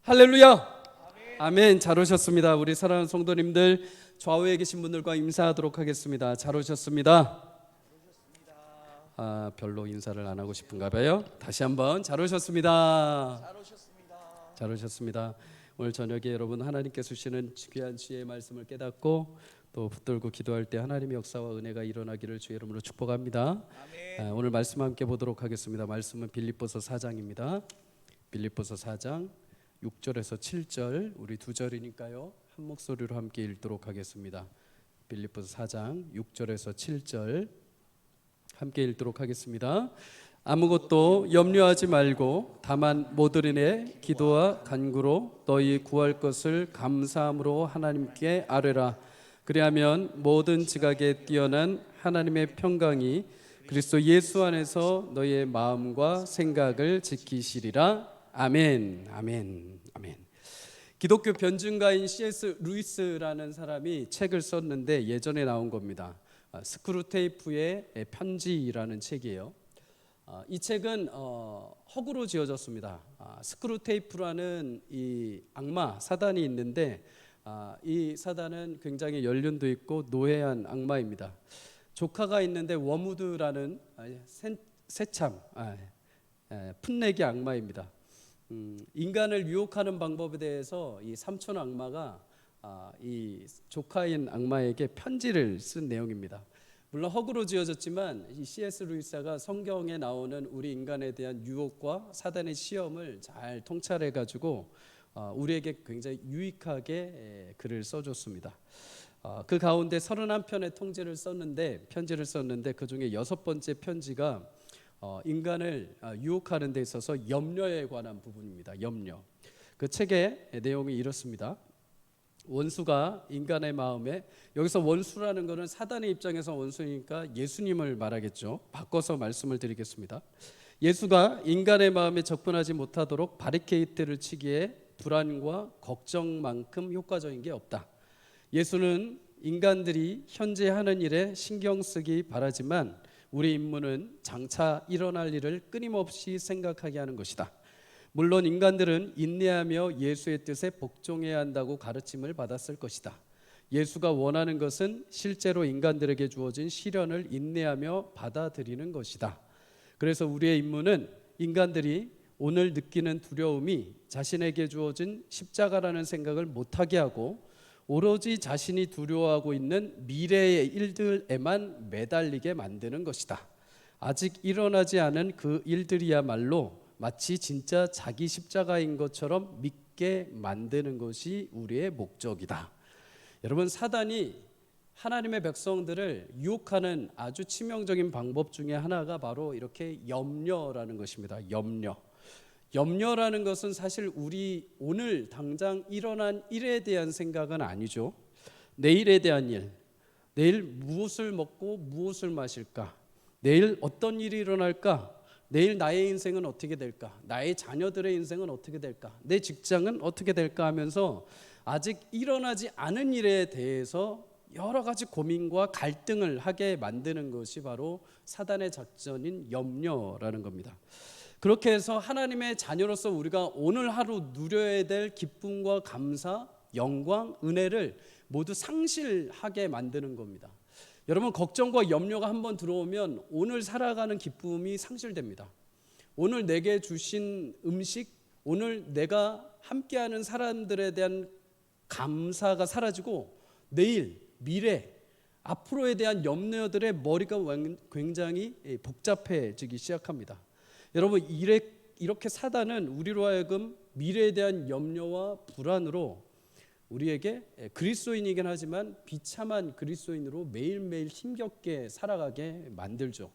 할렐루야. 아멘. 잘 오셨습니다. 우리 사랑하는 성도님들, 좌우에 계신 분들과 인사하도록 하겠습니다. 잘 오셨습니다. 별로 인사를 안 하고 싶은가 봐요. 다시 한번 잘 오셨습니다. 잘 오셨습니다. 오늘 저녁에 여러분 하나님께서 주시는 귀한 지혜의 말씀을 깨닫고 또 붙들고 기도할 때 하나님의 역사와 은혜가 일어나기를 주의 이름으로 축복합니다. 오늘 말씀 함께 보도록 하겠습니다. 말씀은 빌립보서 4장입니다. 빌립보서 4장 6절에서 7절, 우리 두 절이니까요 한 목소리로 함께 읽도록 하겠습니다. 빌립보서 4장 6절에서 7절 함께 읽도록 하겠습니다. 아무것도 염려하지 말고 다만 모든 일에 기도와 간구로 너희 구할 것을 감사함으로 하나님께 아뢰라. 그리하면 모든 지각에 뛰어난 하나님의 평강이 그리스도 예수 안에서 너희의 마음과 생각을 지키시리라. 아멘. 아멘. 아멘. 기독교 변증가인 C.S. 루이스라는 사람이 책을 썼는데 예전에 나온 겁니다. 스크루테이프의 편지라는 책이에요. 이 책은 허구로 지어졌습니다. 스크루테이프라는 이 악마 사단이 있는데 이 사단은 굉장히 연륜도 있고 노회한 악마입니다. 조카가 있는데 워무드라는 새참 풋내기 악마입니다. 인간을 유혹하는 방법에 대해서 이 삼촌 악마가 이 조카인 악마에게 편지를 쓴 내용입니다. 물론 허구로 지어졌지만 이 C.S. 루이스가 성경에 나오는 우리 인간에 대한 유혹과 사단의 시험을 잘 통찰해 가지고 우리에게 굉장히 유익하게 글을 써줬습니다. 그 가운데 31편의 편지를 썼는데 그 중에 6번째 편지가 인간을 유혹하는 데 있어서 염려에 관한 부분입니다. 염려. 그 책의 내용이 이렇습니다. 원수가 인간의 마음에, 여기서 원수라는 것은 사단의 입장에서 원수니까 예수님을 말하겠죠. 바꿔서 말씀을 드리겠습니다. 예수가 인간의 마음에 접근하지 못하도록 바리케이트를 치기에 불안과 걱정만큼 효과적인 게 없다. 예수는 인간들이 현재 하는 일에 신경 쓰기 바라지만 우리 임무는 장차 일어날 일을 끊임없이 생각하게 하는 것이다. 물론 인간들은 인내하며 예수의 뜻에 복종해야 한다고 가르침을 받았을 것이다. 예수가 원하는 것은 실제로 인간들에게 주어진 시련을 인내하며 받아들이는 것이다. 그래서 우리의 임무는 인간들이 오늘 느끼는 두려움이 자신에게 주어진 십자가라는 생각을 못하게 하고 오로지 자신이 두려워하고 있는 미래의 일들에만 매달리게 만드는 것이다. 아직 일어나지 않은 그 일들이야말로 마치 진짜 자기 십자가인 것처럼 믿게 만드는 것이 우리의 목적이다. 여러분, 사단이 하나님의 백성들을 유혹하는 아주 치명적인 방법 중에 하나가 바로 이렇게 염려라는 것입니다. 염려라는 것은 사실 우리 오늘 당장 일어난 일에 대한 생각은 아니죠. 내일에 대한 일, 내일 무엇을 먹고 무엇을 마실까? 내일 어떤 일이 일어날까? 내일 나의 인생은 어떻게 될까? 나의 자녀들의 인생은 어떻게 될까? 내 직장은 어떻게 될까 하면서 아직 일어나지 않은 일에 대해서 여러 가지 고민과 갈등을 하게 만드는 것이 바로 사단의 작전인 염려라는 겁니다. 그렇게 해서 하나님의 자녀로서 우리가 오늘 하루 누려야 될 기쁨과 감사, 영광, 은혜를 모두 상실하게 만드는 겁니다. 여러분, 걱정과 염려가 한번 들어오면 오늘 살아가는 기쁨이 상실됩니다. 오늘 내게 주신 음식, 오늘 내가 함께하는 사람들에 대한 감사가 사라지고 내일, 미래, 앞으로에 대한 염려들의 머리가 굉장히 복잡해지기 시작합니다. 여러분, 이렇게 사단은 우리로 하여금 미래에 대한 염려와 불안으로 우리에게 그리스도인이긴 하지만 비참한 그리스도인으로 매일매일 힘겹게 살아가게 만들죠.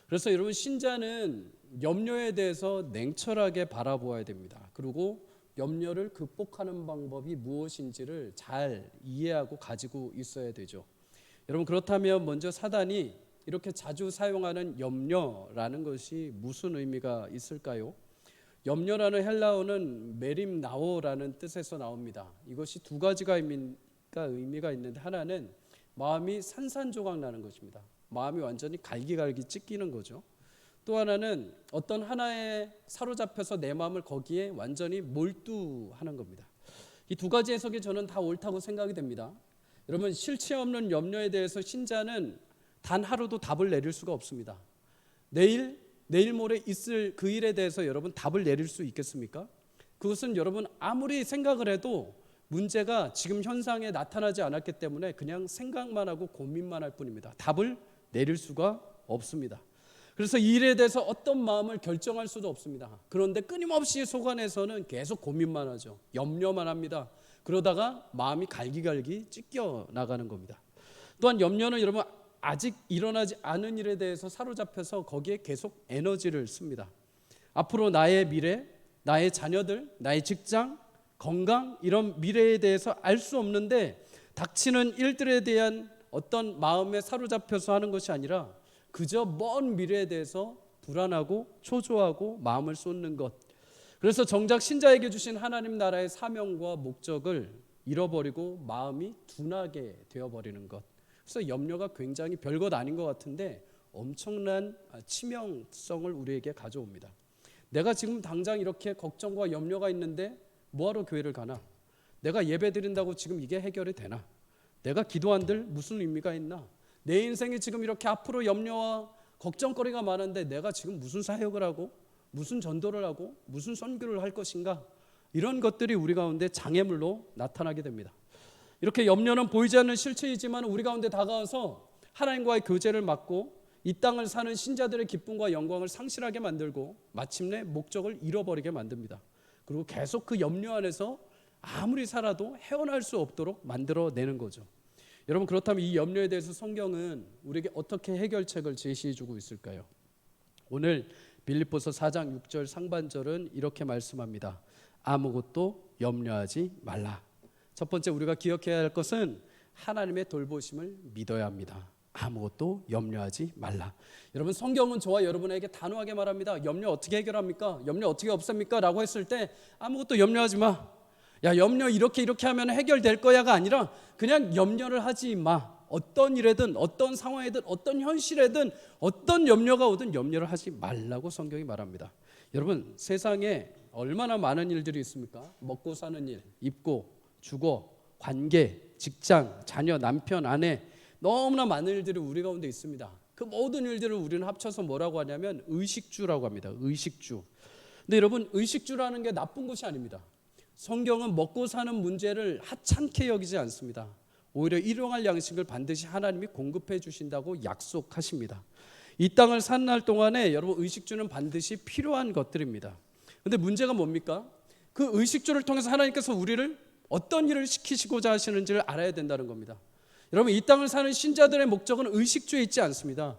그래서 여러분, 신자는 염려에 대해서 냉철하게 바라보아야 됩니다. 그리고 염려를 극복하는 방법이 무엇인지를 잘 이해하고 가지고 있어야 되죠. 여러분, 그렇다면 먼저 사단이 이렇게 자주 사용하는 염려라는 것이 무슨 의미가 있을까요? 염려라는 헬라어는 메림나오라는 뜻에서 나옵니다. 이것이 두 가지가 의미가 있는데, 하나는 마음이 산산조각 나는 것입니다. 마음이 완전히 갈기갈기 찢기는 거죠. 또 하나는 어떤 하나에 사로잡혀서 내 마음을 거기에 완전히 몰두하는 겁니다. 이 두 가지 해석이 저는 다 옳다고 생각이 됩니다. 여러분, 실체 없는 염려에 대해서 신자는 단 하루도 답을 내릴 수가 없습니다. 내일 모레 있을 그 일에 대해서 여러분 답을 내릴 수 있겠습니까? 그것은 여러분 아무리 생각을 해도 문제가 지금 현상에 나타나지 않았기 때문에 그냥 생각만 하고 고민만 할 뿐입니다. 답을 내릴 수가 없습니다. 그래서 이 일에 대해서 어떤 마음을 결정할 수도 없습니다. 그런데 끊임없이 속 안에서는 계속 고민만 하죠. 염려만 합니다. 그러다가 마음이 갈기갈기 찢겨 나가는 겁니다. 또한 염려는 여러분 아직 일어나지 않은 일에 대해서 사로잡혀서 거기에 계속 에너지를 씁니다. 앞으로 나의 미래, 나의 자녀들, 나의 직장, 건강 이런 미래에 대해서 알 수 없는데 닥치는 일들에 대한 어떤 마음에 사로잡혀서 하는 것이 아니라 그저 먼 미래에 대해서 불안하고 초조하고 마음을 쏟는 것. 그래서 정작 신자에게 주신 하나님 나라의 사명과 목적을 잃어버리고 마음이 둔하게 되어버리는 것. 그래서 염려가 굉장히 별것 아닌 것 같은데 엄청난 치명성을 우리에게 가져옵니다. 내가 지금 당장 이렇게 걱정과 염려가 있는데 뭐하러 교회를 가나? 내가 예배 드린다고 지금 이게 해결이 되나? 내가 기도한들 무슨 의미가 있나? 내 인생이 지금 이렇게 앞으로 염려와 걱정거리가 많은데 내가 지금 무슨 사역을 하고 무슨 전도를 하고 무슨 선교를 할 것인가? 이런 것들이 우리 가운데 장애물로 나타나게 됩니다. 이렇게 염려는 보이지 않는 실체이지만 우리 가운데 다가와서 하나님과의 교제를 막고 이 땅을 사는 신자들의 기쁨과 영광을 상실하게 만들고 마침내 목적을 잃어버리게 만듭니다. 그리고 계속 그 염려 안에서 아무리 살아도 헤어날 수 없도록 만들어내는 거죠. 여러분, 그렇다면 이 염려에 대해서 성경은 우리에게 어떻게 해결책을 제시해주고 있을까요? 오늘 빌립보서 4장 6절 상반절은 이렇게 말씀합니다. 아무것도 염려하지 말라. 첫 번째 우리가 기억해야 할 것은 하나님의 돌보심을 믿어야 합니다. 아무것도 염려하지 말라. 여러분, 성경은 저와 여러분에게 단호하게 말합니다. 염려 어떻게 해결합니까? 염려 어떻게 없앱니까? 라고 했을 때 아무것도 염려하지 마. 야, 염려 이렇게 하면 해결될 거야가 아니라 그냥 염려를 하지 마. 어떤 일에든 어떤 상황에든 어떤 현실에든 어떤 염려가 오든 염려를 하지 말라고 성경이 말합니다. 여러분, 세상에 얼마나 많은 일들이 있습니까? 먹고 사는 일, 입고, 주거, 관계, 직장, 자녀, 남편, 아내, 너무나 많은 일들이 우리 가운데 있습니다. 그 모든 일들을 우리는 합쳐서 뭐라고 하냐면 의식주라고 합니다. 의식주. 근데 여러분, 의식주라는 게 나쁜 것이 아닙니다. 성경은 먹고 사는 문제를 하찮게 여기지 않습니다. 오히려 일용할 양식을 반드시 하나님이 공급해 주신다고 약속하십니다. 이 땅을 사는 날 동안에 여러분 의식주는 반드시 필요한 것들입니다. 그런데 문제가 뭡니까? 그 의식주를 통해서 하나님께서 우리를 어떤 일을 시키시고자 하시는지를 알아야 된다는 겁니다. 여러분, 이 땅을 사는 신자들의 목적은 의식주에 있지 않습니다.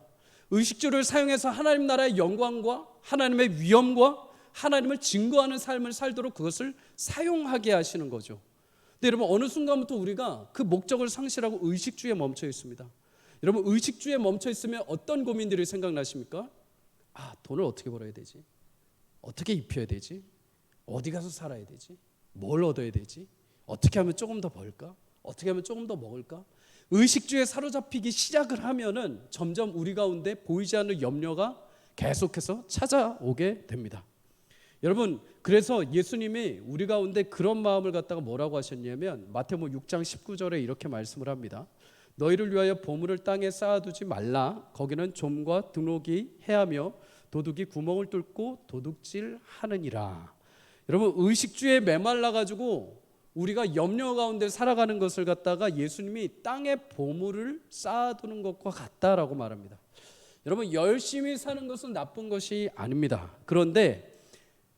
의식주를 사용해서 하나님 나라의 영광과 하나님의 위엄과 하나님을 증거하는 삶을 살도록 그것을 사용하게 하시는 거죠. 근데 여러분, 어느 순간부터 우리가 그 목적을 상실하고 의식주에 멈춰 있습니다. 여러분, 의식주에 멈춰 있으면 어떤 고민들이 생각나십니까? 돈을 어떻게 벌어야 되지? 어떻게 입혀야 되지? 어디 가서 살아야 되지? 뭘 얻어야 되지? 어떻게 하면 조금 더 벌까? 어떻게 하면 조금 더 먹을까? 의식주에 사로잡히기 시작을 하면은 점점 우리 가운데 보이지 않는 염려가 계속해서 찾아오게 됩니다. 여러분, 그래서 예수님이 우리 가운데 그런 마음을 갖다가 뭐라고 하셨냐면 마태복음 6장 19절에 이렇게 말씀을 합니다. 너희를 위하여 보물을 땅에 쌓아두지 말라. 거기는 좀과 등록이 해하며 도둑이 구멍을 뚫고 도둑질하느니라. 여러분, 의식주에 메말라 가지고 우리가 염려 가운데 살아가는 것을 갖다가 예수님이 땅에 보물을 쌓아두는 것과 같다라고 말합니다. 여러분, 열심히 사는 것은 나쁜 것이 아닙니다. 그런데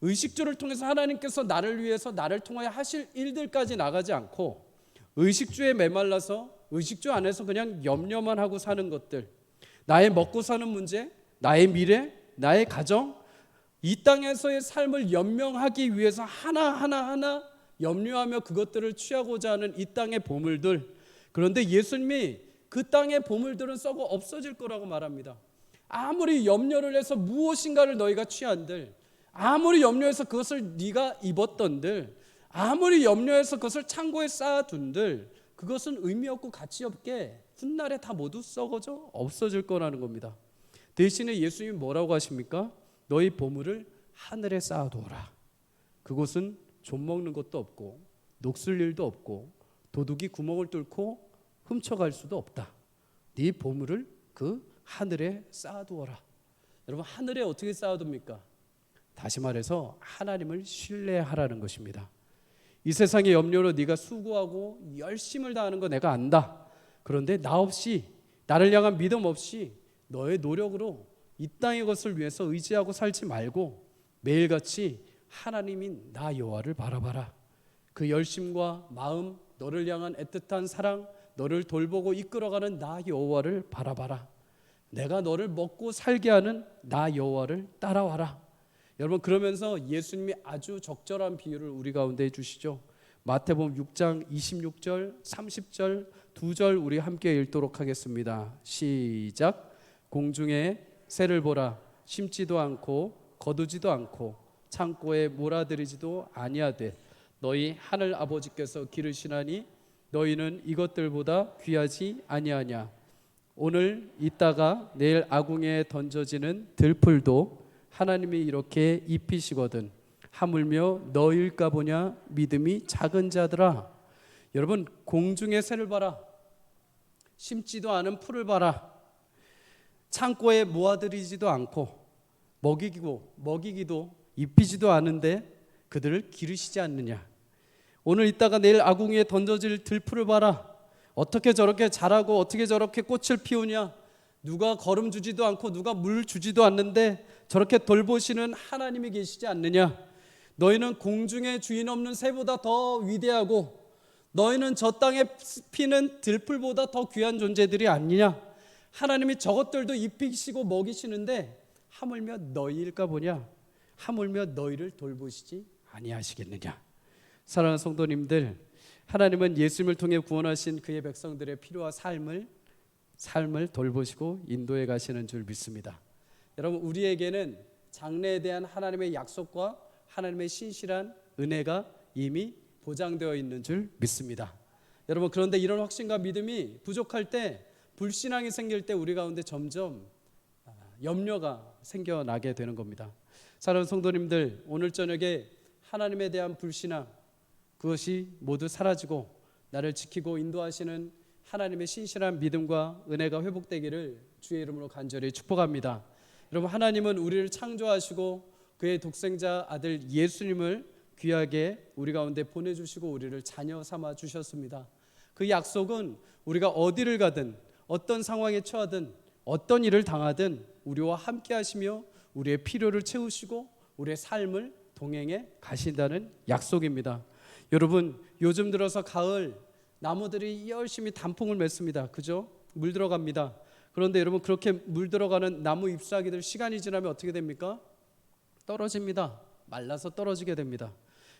의식주를 통해서 하나님께서 나를 위해서 나를 통하여 하실 일들까지 나가지 않고 의식주에 메말라서 의식주 안에서 그냥 염려만 하고 사는 것들, 나의 먹고 사는 문제, 나의 미래, 나의 가정, 이 땅에서의 삶을 연명하기 위해서 하나하나 염려하며 그것들을 취하고자 하는 이 땅의 보물들. 그런데 예수님이 그 땅의 보물들은 썩어 없어질 거라고 말합니다. 아무리 염려를 해서 무엇인가를 너희가 취한들, 아무리 염려해서 그것을 네가 입었던들, 아무리 염려해서 그것을 창고에 쌓아둔들, 그것은 의미 없고 가치 없게 훗날에 다 모두 썩어져 없어질 거라는 겁니다. 대신에 예수님이 뭐라고 하십니까? 너희 보물을 하늘에 쌓아두어라. 그곳은 좀 먹는 것도 없고 녹슬 일도 없고 도둑이 구멍을 뚫고 훔쳐갈 수도 없다. 네 보물을 그 하늘에 쌓아두어라. 여러분, 하늘에 어떻게 쌓아둡니까? 다시 말해서 하나님을 신뢰하라는 것입니다. 이 세상의 염려로 네가 수고하고 열심을 다하는 거 내가 안다. 그런데 나 없이, 나를 향한 믿음 없이 너의 노력으로 이 땅의 것을 위해서 의지하고 살지 말고 매일같이 하나님인 나 여호와를 바라봐라. 그 열심과 마음, 너를 향한 애틋한 사랑, 너를 돌보고 이끌어가는 나 여호와를 바라봐라. 내가 너를 먹고 살게 하는 나 여호와를 따라와라. 여러분, 그러면서 예수님이 아주 적절한 비유를 우리 가운데 해주시죠. 마태복음 6장 26절 30절 2절 우리 함께 읽도록 하겠습니다. 시작. 공중에 새를 보라. 심지도 않고 거두지도 않고 창고에 몰아들이지도 아니하되 너희 하늘 아버지께서 기르시나니 너희는 이것들보다 귀하지 아니하냐. 오늘 있다가 내일 아궁이에 던져지는 들풀도 하나님이 이렇게 입히시거든 하물며 너일까 보냐 믿음이 작은 자들아. 여러분, 공중의 새를 봐라. 심지도 않은 풀을 봐라. 창고에 모아들이지도 않고 먹이기도 입히지도 않은데 그들을 기르시지 않느냐. 오늘 있다가 내일 아궁이에 던져질 들풀을 봐라. 어떻게 저렇게 자라고 어떻게 저렇게 꽃을 피우냐. 누가 거름 주지도 않고 누가 물 주지도 않는데 저렇게 돌보시는 하나님이 계시지 않느냐. 너희는 공중에 주인 없는 새보다 더 위대하고 너희는 저 땅에 피는 들풀보다 더 귀한 존재들이 아니냐. 하나님이 저것들도 입히시고 먹이시는데 하물며 너희일까 보냐. 하물며 너희를 돌보시지 아니하시겠느냐. 사랑하는 성도님들, 하나님은 예수님을 통해 구원하신 그의 백성들의 필요와 삶을 돌보시고 인도해 가시는 줄 믿습니다. 여러분, 우리에게는 장래에 대한 하나님의 약속과 하나님의 신실한 은혜가 이미 보장되어 있는 줄 믿습니다. 여러분, 그런데 이런 확신과 믿음이 부족할 때, 불신앙이 생길 때 우리 가운데 점점 염려가 생겨나게 되는 겁니다. 사랑하는 성도님들, 오늘 저녁에 하나님에 대한 불신앙, 그것이 모두 사라지고 나를 지키고 인도하시는 하나님의 신실한 믿음과 은혜가 회복되기를 주의 이름으로 간절히 축복합니다. 여러분, 하나님은 우리를 창조하시고 그의 독생자 아들 예수님을 귀하게 우리 가운데 보내주시고 우리를 자녀 삼아 주셨습니다. 그 약속은 우리가 어디를 가든 어떤 상황에 처하든 어떤 일을 당하든 우리와 함께 하시며 우리의 필요를 채우시고 우리의 삶을 동행해 가신다는 약속입니다. 여러분, 요즘 들어서 가을 나무들이 열심히 단풍을 맺습니다. 그죠? 물 들어갑니다. 그런데 여러분, 그렇게 물 들어가는 나무 잎사귀들 시간이 지나면 어떻게 됩니까? 떨어집니다. 말라서 떨어지게 됩니다.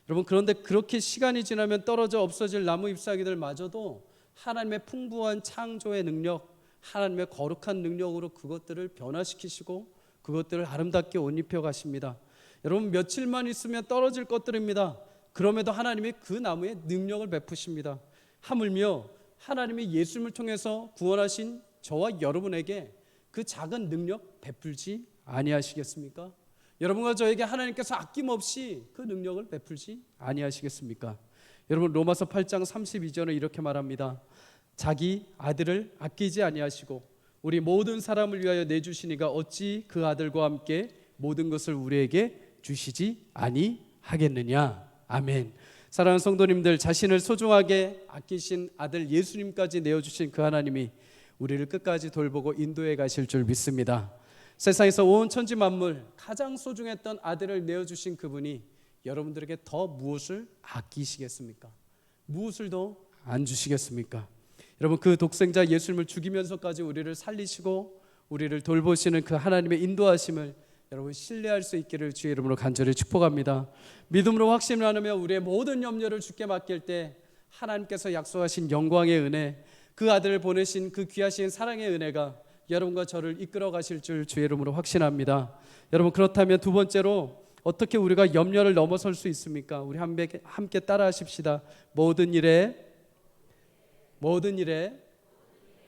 여러분, 그런데 그렇게 시간이 지나면 떨어져 없어질 나무 잎사귀들마저도 하나님의 풍부한 창조의 능력, 하나님의 거룩한 능력으로 그것들을 변화시키시고 그것들을 아름답게 옷 입혀 가십니다. 여러분, 며칠만 있으면 떨어질 것들입니다. 그럼에도 하나님이 그 나무에 능력을 베푸십니다. 하물며 하나님이 예수님을 통해서 구원하신 저와 여러분에게 그 작은 능력 베풀지 아니하시겠습니까? 여러분과 저에게 하나님께서 아낌없이 그 능력을 베풀지 아니하시겠습니까? 여러분, 로마서 8장 32절에 이렇게 말합니다. 자기 아들을 아끼지 아니하시고 우리 모든 사람을 위하여 내주시니가 어찌 그 아들과 함께 모든 것을 우리에게 주시지 아니하겠느냐. 아멘. 사랑하는 성도님들, 자신을 소중하게 아끼신 아들 예수님까지 내어주신 그 하나님이 우리를 끝까지 돌보고 인도해 가실 줄 믿습니다. 세상에서 온 천지 만물 가장 소중했던 아들을 내어주신 그분이 여러분들에게 더 무엇을 아끼시겠습니까? 무엇을 더 안 주시겠습니까? 여러분, 그 독생자 예수님을 죽이면서까지 우리를 살리시고 우리를 돌보시는 그 하나님의 인도하심을 여러분 신뢰할 수 있기를 주의 이름으로 간절히 축복합니다. 믿음으로 확신을 나누며 우리의 모든 염려를 주께 맡길 때 하나님께서 약속하신 영광의 은혜, 그 아들을 보내신 그 귀하신 사랑의 은혜가 여러분과 저를 이끌어 가실 줄 주의 이름으로 확신합니다. 여러분, 그렇다면 두 번째로 어떻게 우리가 염려를 넘어설 수 있습니까? 우리 함께 따라 하십시다. 모든 일에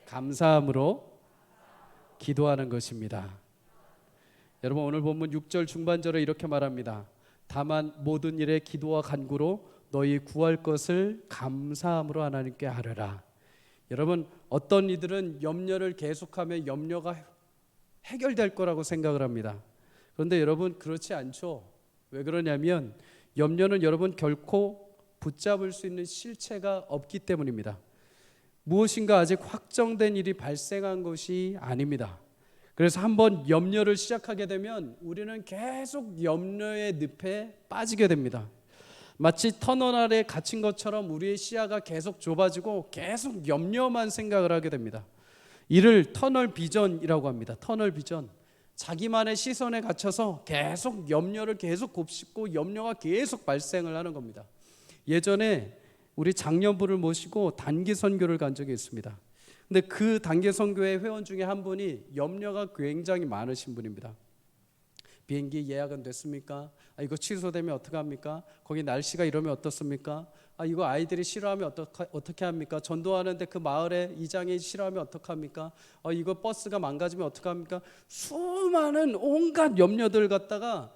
감사함으로 기도하는 것입니다. 여러분 오늘 본문 6절 중반절에 이렇게 말합니다. 다만 모든 일에 기도와 간구로 너희 구할 것을 감사함으로 하나님께 아뢰라. 여러분 어떤 이들은 염려를 계속하면 염려가 해결될 거라고 생각을 합니다. 그런데 여러분 그렇지 않죠. 왜 그러냐면 염려는 여러분 결코 붙잡을 수 있는 실체가 없기 때문입니다. 무엇인가 아직 확정된 일이 발생한 것이 아닙니다. 그래서 한번 염려를 시작하게 되면 우리는 계속 염려의 늪에 빠지게 됩니다. 마치 터널 아래 갇힌 것처럼 우리의 시야가 계속 좁아지고 계속 염려만 생각을 하게 됩니다. 이를 터널 비전이라고 합니다. 터널 비전. 자기만의 시선에 갇혀서 계속 염려를 계속 곱씹고 염려가 계속 발생을 하는 겁니다. 예전에 우리 장년부를 모시고 단기 선교를 간 적이 있습니다. 근데 그 단기 선교회 회원 중에 한 분이 염려가 굉장히 많으신 분입니다. 비행기 예약은 됐습니까? 이거 취소되면 어떡합니까? 거기 날씨가 이러면 어떻습니까? 이거 아이들이 싫어하면 어떻게 합니까? 전도하는데 그 마을에 이장이 싫어하면 어떡합니까? 이거 버스가 망가지면 어떡합니까? 수많은 온갖 염려들 갖다가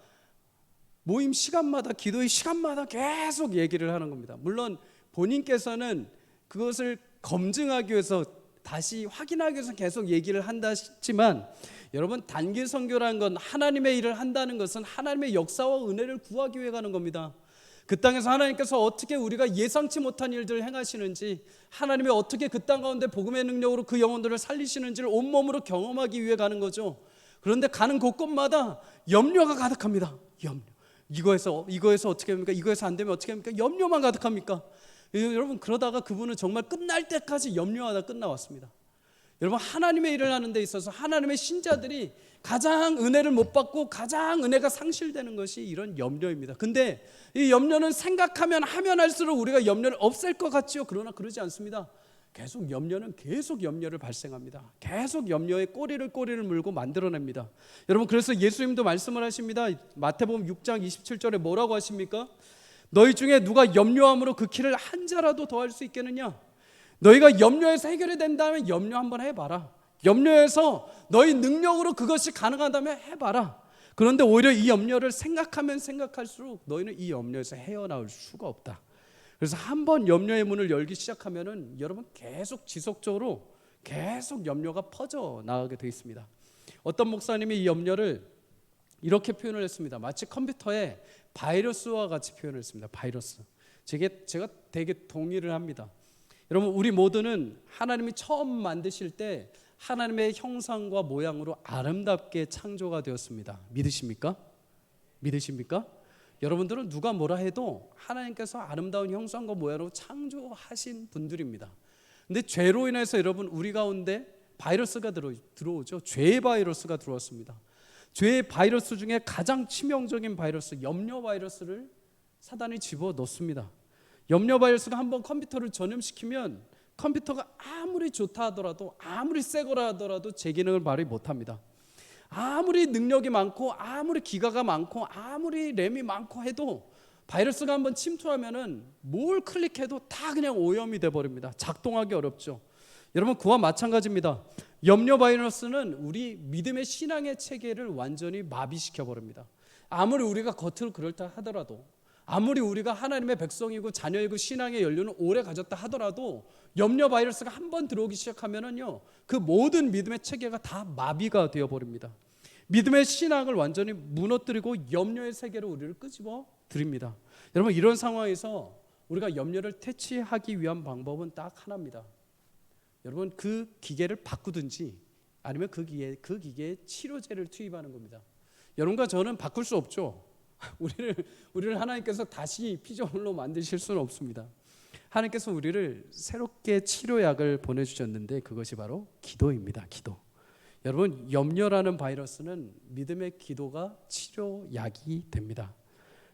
모임 시간마다 기도의 시간마다 계속 얘기를 하는 겁니다. 물론 본인께서는 그것을 검증하기 위해서 다시 확인하기 위해서 계속 얘기를 한다 했지만 여러분 단기 선교라는 건 하나님의 일을 한다는 것은 하나님의 역사와 은혜를 구하기 위해 가는 겁니다. 그 땅에서 하나님께서 어떻게 우리가 예상치 못한 일들을 행하시는지 하나님이 어떻게 그 땅 가운데 복음의 능력으로 그 영혼들을 살리시는지를 온몸으로 경험하기 위해 가는 거죠. 그런데 가는 곳곳마다 염려가 가득합니다. 염려. 이거에서 어떻게 합니까? 이거에서 안 되면 어떻게 합니까? 염려만 가득합니까? 여러분 그러다가 그분은 정말 끝날 때까지 염려하다 끝나왔습니다. 여러분 하나님의 일을 하는 데 있어서 하나님의 신자들이 가장 은혜를 못 받고 가장 은혜가 상실되는 것이 이런 염려입니다. 근데 이 염려는 생각하면 하면 할수록 우리가 염려를 없앨 것 같지요. 그러나 그러지 않습니다. 계속 염려를 발생합니다. 계속 염려의 꼬리를 물고 만들어냅니다. 여러분 그래서 예수님도 말씀을 하십니다. 마태복음 6장 27절에 뭐라고 하십니까? 너희 중에 누가 염려함으로 그 키를 한 자라도 더할 수 있겠느냐? 너희가 염려해서 해결이 된다면 염려 한번 해봐라. 염려해서 너희 능력으로 그것이 가능하다면 해봐라. 그런데 오히려 이 염려를 생각하면 생각할수록 너희는 이 염려에서 헤어나올 수가 없다. 그래서 한번 염려의 문을 열기 시작하면은 여러분 계속 지속적으로 계속 염려가 퍼져 나가게 되어 있습니다. 어떤 목사님이 이 염려를 이렇게 표현을 했습니다. 마치 컴퓨터에 바이러스와 같이 표현을 했습니다. 바이러스. 제가 되게 동의를 합니다. 여러분 우리 모두는 하나님이 처음 만드실 때 하나님의 형상과 모양으로 아름답게 창조가 되었습니다. 믿으십니까? 여러분들은 누가 뭐라 해도 하나님께서 아름다운 형상과 모양으로 창조하신 분들입니다. 근데 죄로 인해서 여러분 우리 가운데 바이러스가 들어오죠. 죄의 바이러스가 들어왔습니다. 죄의 바이러스 중에 가장 치명적인 바이러스, 염려 바이러스를 사단이 집어넣습니다. 염려 바이러스가 한번 컴퓨터를 전염시키면 컴퓨터가 아무리 좋다 하더라도 아무리 새 거라 하더라도 제 기능을 발휘 못합니다. 아무리 능력이 많고 아무리 기가가 많고 아무리 램이 많고 해도 바이러스가 한번 침투하면은 뭘 클릭해도 다 그냥 오염이 돼버립니다. 작동하기 어렵죠. 여러분 그와 마찬가지입니다. 염려 바이러스는 우리 믿음의 신앙의 체계를 완전히 마비시켜 버립니다. 아무리 우리가 겉으로 그렇다 하더라도 아무리 우리가 하나님의 백성이고 자녀이고 신앙의 연륜을 오래 가졌다 하더라도 염려 바이러스가 한번 들어오기 시작하면은요 그 모든 믿음의 체계가 다 마비가 되어 버립니다. 믿음의 신앙을 완전히 무너뜨리고 염려의 세계로 우리를 끄집어 드립니다. 여러분 이런 상황에서 우리가 염려를 퇴치하기 위한 방법은 딱 하나입니다. 여러분 그 기계를 바꾸든지 아니면 그 기계에 치료제를 투입하는 겁니다. 여러분과 저는 바꿀 수 없죠. 우리를 하나님께서 다시 피조물로 만드실 수는 없습니다. 하나님께서 우리를 새롭게 치료약을 보내주셨는데 그것이 바로 기도입니다. 기도. 여러분 염려라는 바이러스는 믿음의 기도가 치료약이 됩니다.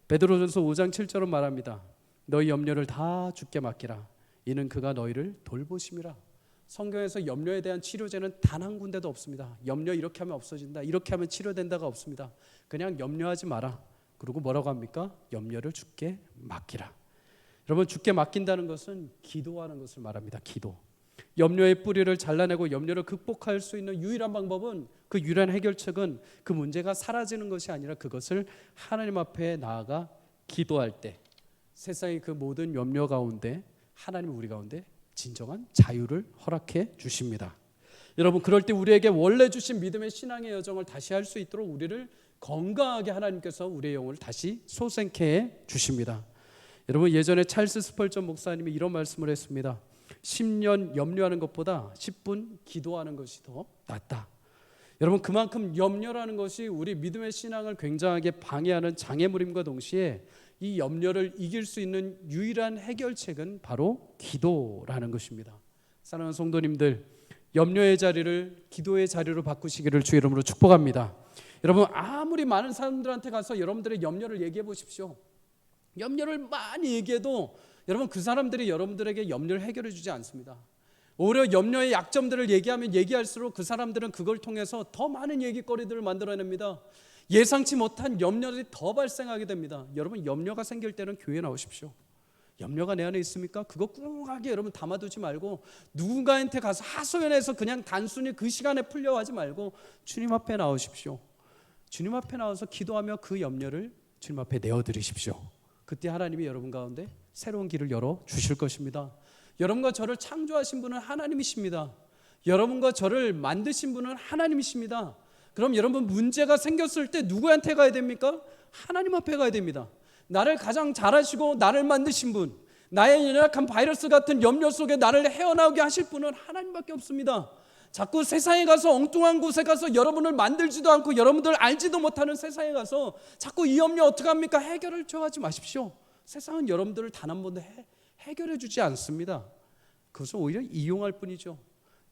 베드로전서 5장 7절은 말합니다. 너희 염려를 다 주께 맡기라. 이는 그가 너희를 돌보심이라. 성경에서 염려에 대한 치료제는 단 한 군데도 없습니다. 염려 이렇게 하면 없어진다, 이렇게 하면 치료된다가 없습니다. 그냥 염려하지 마라. 그리고 뭐라고 합니까? 염려를 주께 맡기라. 여러분 주께 맡긴다는 것은 기도하는 것을 말합니다. 기도. 염려의 뿌리를 잘라내고 염려를 극복할 수 있는 유일한 방법은, 그 유일한 해결책은 그 문제가 사라지는 것이 아니라 그것을 하나님 앞에 나아가 기도할 때 세상의 그 모든 염려 가운데 하나님 우리 가운데 진정한 자유를 허락해 주십니다. 여러분, 그럴 때 우리에게 원래 주신 믿음의 신앙의 여정을 다시 할 수 있도록 우리를 건강하게 하나님께서 우리의 영혼을 다시 소생케 해 주십니다. 여러분, 예전에 찰스 스펄전 목사님이 이런 말씀을 했습니다. 10년 염려하는 것보다 10분 기도하는 것이 더 낫다. 여러분, 그만큼 염려라는 것이 우리 믿음의 신앙을 굉장하게 방해하는 장애물임과 동시에 이 염려를 이길 수 있는 유일한 해결책은 바로 기도라는 것입니다. 사랑하는 성도님들, 염려의 자리를 기도의 자리로 바꾸시기를 주 이름으로 축복합니다. 여러분, 아무리 많은 사람들한테 가서 여러분들의 염려를 얘기해 보십시오. 염려를 많이 얘기해도 여러분, 그 사람들이 여러분들에게 염려를 해결해 주지 않습니다. 오히려 염려의 약점들을 얘기하면 얘기할수록 그 사람들은 그걸 통해서 더 많은 얘기거리들을 만들어냅니다. 예상치 못한 염려들이 더 발생하게 됩니다. 여러분, 염려가 생길 때는 교회에 나오십시오. 염려가 내 안에 있습니까? 그거 꿍하게 여러분 담아두지 말고 누군가한테 가서 하소연해서 그냥 단순히 그 시간에 풀려고 하지 말고 주님 앞에 나오십시오. 주님 앞에 나와서 기도하며 그 염려를 주님 앞에 내어드리십시오. 그때 하나님이 여러분 가운데 새로운 길을 열어 주실 것입니다. 여러분과 저를 창조하신 분은 하나님이십니다. 여러분과 저를 만드신 분은 하나님이십니다. 그럼 여러분, 문제가 생겼을 때 누구한테 가야 됩니까? 하나님 앞에 가야 됩니다. 나를 가장 잘 아시고 나를 만드신 분, 나의 연약한 바이러스 같은 염려 속에 나를 헤어나오게 하실 분은 하나님밖에 없습니다. 자꾸 세상에 가서 엉뚱한 곳에 가서 여러분을 만들지도 않고 여러분들 알지도 못하는 세상에 가서 자꾸 이 염려 어떻게 합니까? 해결을 줘하지 마십시오. 세상은 여러분들을 단 한 번도 해결해 주지 않습니다. 그것을 오히려 이용할 뿐이죠.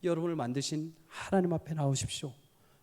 여러분을 만드신 하나님 앞에 나오십시오.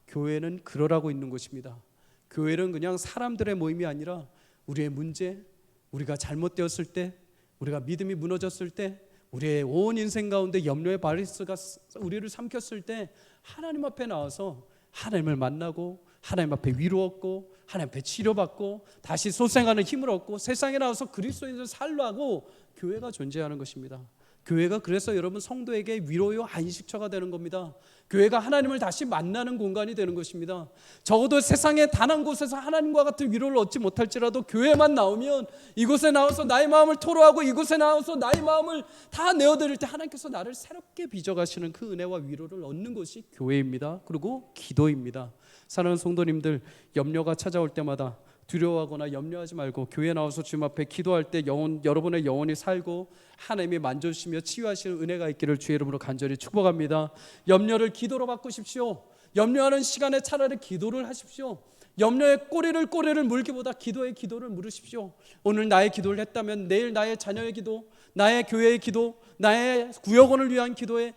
교회는 그러라고 있는 곳입니다. 교회는 그냥 사람들의 모임이 아니라 우리의 문제, 우리가 잘못되었을 때, 우리가 믿음이 무너졌을 때, 우리의 온 인생 가운데 염려의 바이러스가 우리를 삼켰을 때 하나님 앞에 나와서 하나님을 만나고 하나님 앞에 위로 얻고 하나님 앞에 치료받고 다시 소생하는 힘을 얻고 세상에 나와서 그리스도인을 살라고 교회가 존재하는 것입니다. 교회가 그래서 여러분 성도에게 위로요 안식처가 되는 겁니다. 교회가 하나님을 다시 만나는 공간이 되는 것입니다. 적어도 세상의 단 한 곳에서 하나님과 같은 위로를 얻지 못할지라도 교회만 나오면 이곳에 나와서 나의 마음을 토로하고 이곳에 나와서 나의 마음을 다 내어드릴 때 하나님께서 나를 새롭게 빚어가시는 그 은혜와 위로를 얻는 것이 교회입니다. 그리고 기도입니다. 사랑하는 성도님들, 염려가 찾아올 때마다 두려워하거나 염려하지 말고 교회에 나와서 주님 앞에 기도할 때 여러분의 영혼이 살고 하나님이 만져주시며 치유하시는 은혜가 있기를 주의 이름으로 간절히 축복합니다. 염려를 기도로 바꾸십시오. 염려하는 시간에 차라리 기도를 하십시오. 염려의 꼬리를 물기보다 기도의 기도를 물으십시오. 오늘 나의 기도를 했다면 내일 나의 자녀의 기도, 나의 교회의 기도, 나의 구역원을 위한 기도의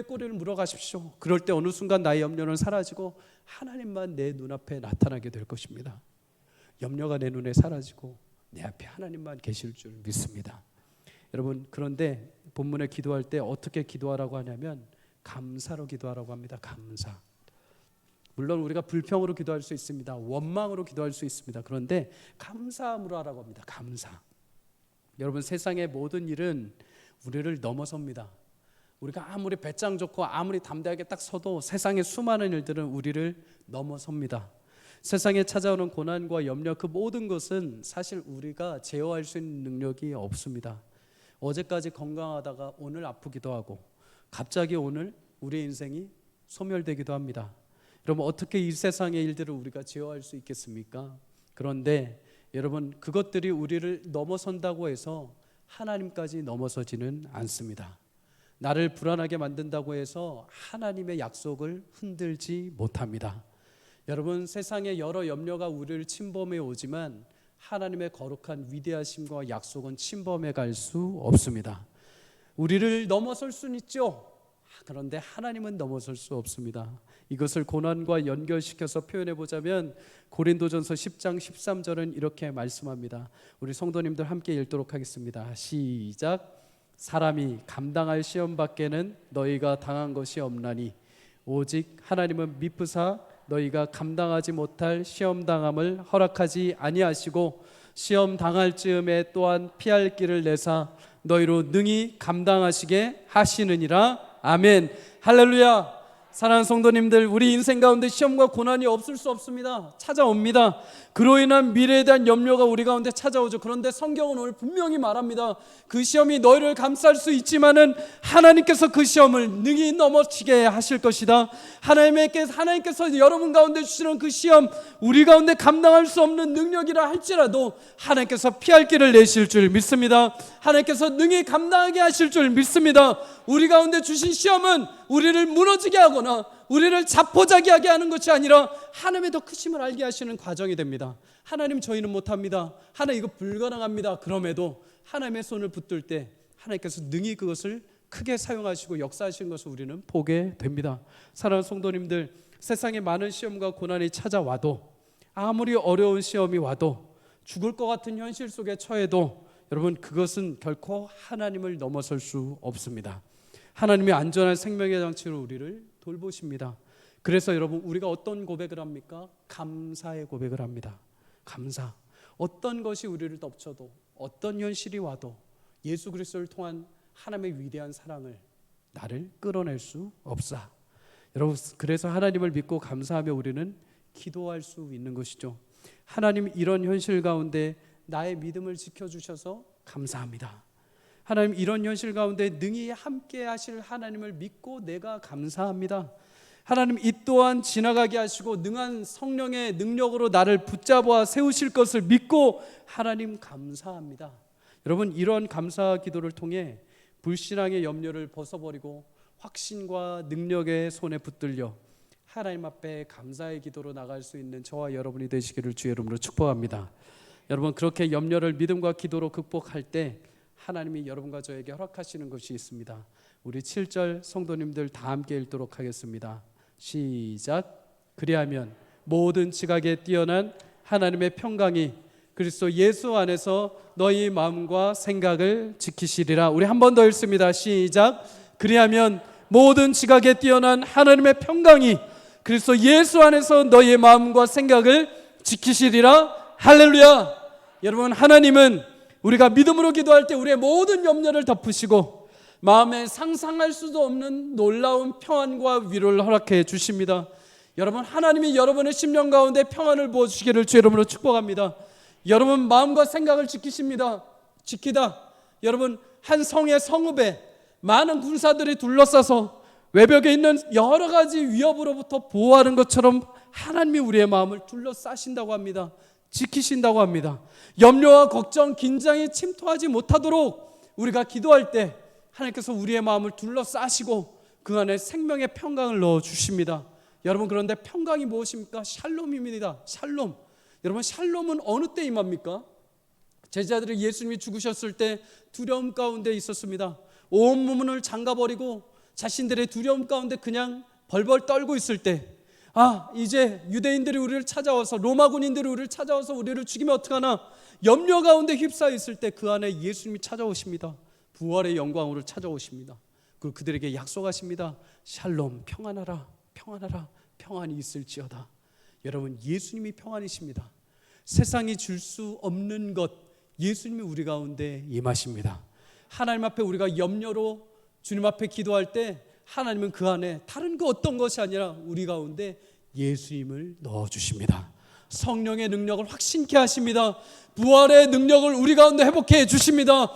꼬리를 물어가십시오. 그럴 때 어느 순간 나의 염려는 사라지고 하나님만 내 눈앞에 나타나게 될 것입니다. 염려가 내 눈에 사라지고 내 앞에 하나님만 계실 줄 믿습니다. 여러분, 그런데 본문에 기도할 때 어떻게 기도하라고 하냐면 감사로 기도하라고 합니다. 감사. 물론 우리가 불평으로 기도할 수 있습니다. 원망으로 기도할 수 있습니다. 그런데 감사함으로 하라고 합니다. 감사. 여러분, 세상의 모든 일은 우리를 넘어섭니다. 우리가 아무리 배짱 좋고 아무리 담대하게 딱 서도 세상의 수많은 일들은 우리를 넘어섭니다. 세상에 찾아오는 고난과 염려, 그 모든 것은 사실 우리가 제어할 수 있는 능력이 없습니다. 어제까지 건강하다가 오늘 아프기도 하고 갑자기 오늘 우리의 인생이 소멸되기도 합니다. 여러분, 어떻게 이 세상의 일들을 우리가 제어할 수 있겠습니까? 그런데 여러분, 그것들이 우리를 넘어선다고 해서 하나님까지 넘어서지는 않습니다. 나를 불안하게 만든다고 해서 하나님의 약속을 흔들지 못합니다. 여러분, 세상의 여러 염려가 우리를 침범해 오지만 하나님의 거룩한 위대하심과 약속은 침범해 갈 수 없습니다. 우리를 넘어설 수는 있죠. 그런데 하나님은 넘어설 수 없습니다. 이것을 고난과 연결시켜서 표현해 보자면 고린도전서 10장 13절은 이렇게 말씀합니다. 우리 성도님들 함께 읽도록 하겠습니다. 시작. 사람이 감당할 시험 밖에는 너희가 당한 것이 없나니 오직 하나님은 미쁘사 너희가 감당하지 못할 시험 당함을 허락하지 아니하시고 시험 당할 즈음에 또한 피할 길을 내사 너희로 능히 감당하시게 하시느니라. 아멘. 할렐루야. 사랑하는 성도님들, 우리 인생 가운데 시험과 고난이 없을 수 없습니다. 찾아옵니다. 그로 인한 미래에 대한 염려가 우리 가운데 찾아오죠. 그런데 성경은 오늘 분명히 말합니다. 그 시험이 너희를 감쌀 수 있지만은 하나님께서 그 시험을 능히 넘어치게 하실 것이다. 하나님께서 여러분 가운데 주시는 그 시험, 우리 가운데 감당할 수 없는 능력이라 할지라도 하나님께서 피할 길을 내실 줄 믿습니다. 하나님께서 능히 감당하게 하실 줄 믿습니다. 우리 가운데 주신 시험은 우리를 무너지게 하거나 우리를 자포자기하게 하는 것이 아니라 하나님의 더 크심을 알게 하시는 과정이 됩니다. 하나님, 저희는 못합니다. 하나님, 이거 불가능합니다. 그럼에도 하나님의 손을 붙들 때 하나님께서 능히 그것을 크게 사용하시고 역사하시는 것을 우리는 보게 됩니다. 사랑하는 성도님들, 세상에 많은 시험과 고난이 찾아와도, 아무리 어려운 시험이 와도, 죽을 것 같은 현실 속에 처해도 여러분, 그것은 결코 하나님을 넘어설 수 없습니다. 하나님이 안전한 생명의 장치로 우리를 돌보십니다. 그래서 여러분, 우리가 어떤 고백을 합니까? 감사의 고백을 합니다. 감사. 어떤 것이 우리를 덮쳐도, 어떤 현실이 와도 예수 그리스도를 통한 하나님의 위대한 사랑을 나를 끌어낼 수 없사. 여러분, 그래서 하나님을 믿고 감사하며 우리는 기도할 수 있는 것이죠. 하나님, 이런 현실 가운데 나의 믿음을 지켜주셔서 감사합니다. 하나님, 이런 현실 가운데 능히 함께 하실 하나님을 믿고 내가 감사합니다. 하나님, 이 또한 지나가게 하시고 능한 성령의 능력으로 나를 붙잡아 세우실 것을 믿고 하나님 감사합니다. 여러분, 이런 감사 기도를 통해 불신앙의 염려를 벗어버리고 확신과 능력의 손에 붙들려 하나님 앞에 감사의 기도로 나갈 수 있는 저와 여러분이 되시기를 주의 이름으로 축복합니다. 여러분, 그렇게 염려를 믿음과 기도로 극복할 때 하나님이 여러분과 저에게 허락하시는 것이 있습니다. 우리 7절 성도님들 다 함께 읽도록 하겠습니다. 시작. 그리하면 모든 지각에 뛰어난 하나님의 평강이 그리스도 예수 안에서 너희 마음과 생각을 지키시리라. 우리 한 번 더 읽습니다. 시작. 그리하면 모든 지각에 뛰어난 하나님의 평강이 그리스도 예수 안에서 너희의 마음과 생각을 지키시리라. 할렐루야. 여러분, 하나님은 우리가 믿음으로 기도할 때 우리의 모든 염려를 덮으시고 마음에 상상할 수도 없는 놀라운 평안과 위로를 허락해 주십니다. 여러분, 하나님이 여러분의 심령 가운데 평안을 부어주시기를 주의 이름으로 축복합니다. 여러분 마음과 생각을 지키십니다. 지키다. 여러분, 한 성의 성읍에 많은 군사들이 둘러싸서 외벽에 있는 여러 가지 위협으로부터 보호하는 것처럼 하나님이 우리의 마음을 둘러싸신다고 합니다. 지키신다고 합니다. 염려와 걱정, 긴장이 침투하지 못하도록 우리가 기도할 때 하나님께서 우리의 마음을 둘러싸시고 그 안에 생명의 평강을 넣어주십니다. 여러분, 그런데 평강이 무엇입니까? 샬롬입니다. 샬롬. 여러분, 샬롬은 어느 때 임합니까? 제자들이 예수님이 죽으셨을 때 두려움 가운데 있었습니다. 온 몸을 잠가버리고 자신들의 두려움 가운데 그냥 벌벌 떨고 있을 때, 이제 유대인들이 우리를 찾아와서, 로마 군인들이 우리를 찾아와서 우리를 죽이면 어떡하나 염려 가운데 휩싸여 있을 때 그 안에 예수님이 찾아오십니다. 부활의 영광으로 찾아오십니다. 그리고 그들에게 약속하십니다. 샬롬, 평안하라, 평안하라, 평안이 있을지어다. 여러분, 예수님이 평안이십니다. 세상이 줄 수 없는 것, 예수님이 우리 가운데 임하십니다. 하나님 앞에 우리가 염려로 주님 앞에 기도할 때 하나님은 그 안에 다른 그 어떤 것이 아니라 우리 가운데 예수님을 넣어주십니다. 성령의 능력을 확신케 하십니다. 부활의 능력을 우리 가운데 회복해 주십니다.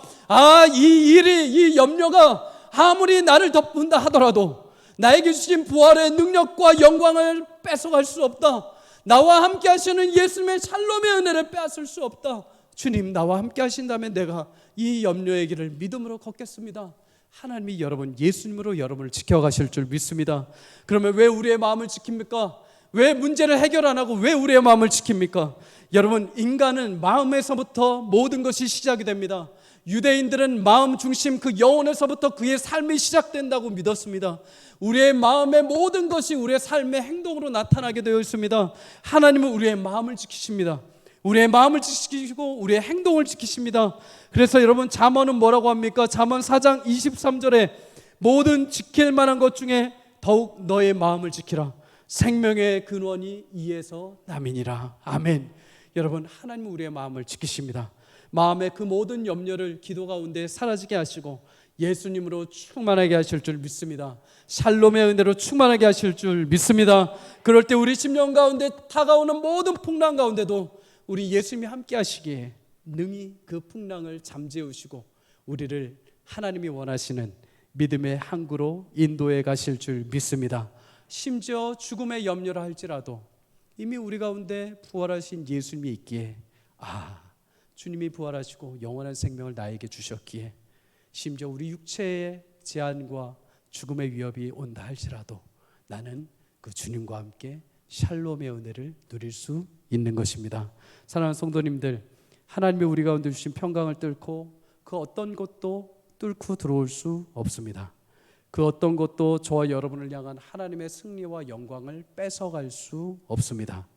이 염려가 아무리 나를 덮는다 하더라도 나에게 주신 부활의 능력과 영광을 뺏어갈 수 없다. 나와 함께 하시는 예수님의 샬롬의 은혜를 빼앗을 수 없다. 주님, 나와 함께 하신다면 내가 이 염려의 길을 믿음으로 걷겠습니다. 하나님이 여러분, 예수님으로 여러분을 지켜가실 줄 믿습니다. 그러면 왜 우리의 마음을 지킵니까? 왜 문제를 해결 안 하고 왜 우리의 마음을 지킵니까? 여러분, 인간은 마음에서부터 모든 것이 시작이 됩니다. 유대인들은 마음 중심 그 영혼에서부터 그의 삶이 시작된다고 믿었습니다. 우리의 마음의 모든 것이 우리의 삶의 행동으로 나타나게 되어 있습니다. 하나님은 우리의 마음을 지키십니다. 우리의 마음을 지키시고 우리의 행동을 지키십니다. 그래서 여러분, 잠언은 뭐라고 합니까? 잠언 4장 23절에 모든 지킬 만한 것 중에 더욱 너의 마음을 지키라. 생명의 근원이 이에서 남이니라. 아멘. 여러분, 하나님은 우리의 마음을 지키십니다. 마음의 그 모든 염려를 기도 가운데 사라지게 하시고 예수님으로 충만하게 하실 줄 믿습니다. 샬롬의 은혜로 충만하게 하실 줄 믿습니다. 그럴 때 우리 심령 가운데 다가오는 모든 풍랑 가운데도 우리 예수님이 함께 하시기에 능히 그 풍랑을 잠재우시고 우리를 하나님이 원하시는 믿음의 항구로 인도해 가실 줄 믿습니다. 심지어 죽음의 염려를 할지라도 이미 우리 가운데 부활하신 예수님이 있기에 주님이 부활하시고 영원한 생명을 나에게 주셨기에 심지어 우리 육체의 제한과 죽음의 위협이 온다 할지라도 나는 그 주님과 함께 샬롬의 은혜를 누릴 수 있는 것입니다. 사랑하는 성도님들, 하나님이 우리 가운데 주신 평강을 뚫고 그 어떤 것도 뚫고 들어올 수 없습니다. 그 어떤 것도 저와 여러분을 향한 하나님의 승리와 영광을 뺏어갈 수 없습니다.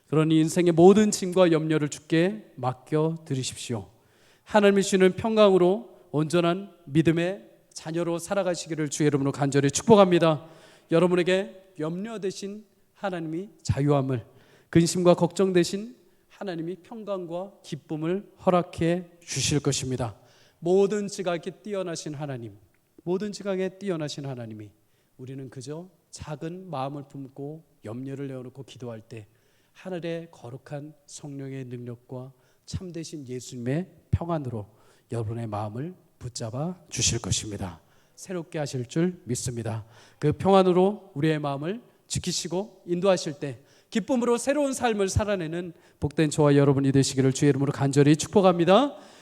그러니 인생의 모든 짐과 염려를 주께 맡겨 드리십시오. 하나님이 주시는 평강으로 온전한 믿음의 자녀로 살아가시기를 주의 이름으로 간절히 축복합니다. 여러분에게 염려 대신 하나님이 자유함을, 근심과 걱정 대신 하나님이 평강과 기쁨을 허락해 주실 것입니다. 모든 지각에 뛰어나신 하나님, 모든 지각에 뛰어나신 하나님이 우리는 그저 작은 마음을 품고 염려를 내어놓고 기도할 때 하늘의 거룩한 성령의 능력과 참되신 예수님의 평안으로 여러분의 마음을 붙잡아 주실 것입니다. 새롭게 하실 줄 믿습니다. 그 평안으로 우리의 마음을 지키시고 인도하실 때 기쁨으로 새로운 삶을 살아내는 복된 저와 여러분이 되시기를 주의 이름으로 간절히 축복합니다.